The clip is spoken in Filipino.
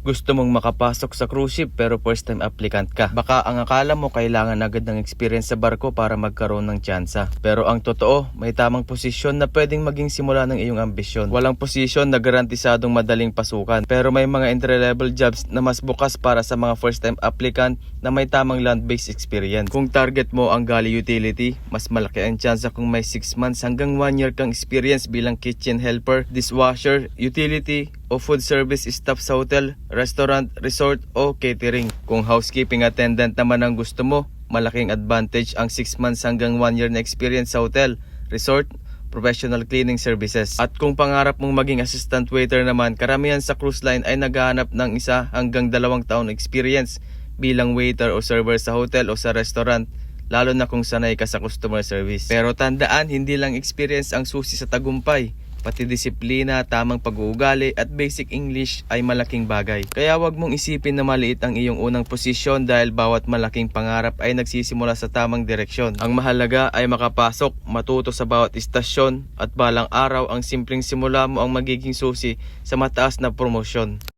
Gusto mong makapasok sa cruise ship pero first time applicant ka. Baka ang akala mo kailangan agad ng experience sa barko para magkaroon ng tsansa. Pero ang totoo, may tamang posisyon na pwedeng maging simula ng iyong ambisyon. Walang posisyon na garantisadong madaling pasukan. Pero may mga entry-level jobs na mas bukas para sa mga first time applicant na may tamang land-based experience. Kung target mo ang galley utility, mas malaki ang tsansa kung may 6 months hanggang 1 year kang experience bilang kitchen helper, dishwasher, utility, o food service staff sa hotel, restaurant, resort o catering. Kung housekeeping attendant naman ang gusto mo, malaking advantage ang 6 months hanggang 1 year na experience sa hotel, resort, professional cleaning services. At kung pangarap mong maging assistant waiter naman, karamihan sa cruise line ay naghahanap ng 1 hanggang 2 taon experience bilang waiter o server sa hotel o sa restaurant, lalo na kung sanay ka sa customer service. Pero tandaan, hindi lang experience ang susi sa tagumpay. Pati disiplina, tamang pag-uugali at basic English ay malaking bagay. Kaya wag mong isipin na maliit ang iyong unang posisyon dahil bawat malaking pangarap ay nagsisimula sa tamang direksyon. Ang mahalaga ay makapasok, matuto sa bawat istasyon at balang araw ang simpleng simula mo ang magiging susi sa mataas na promosyon.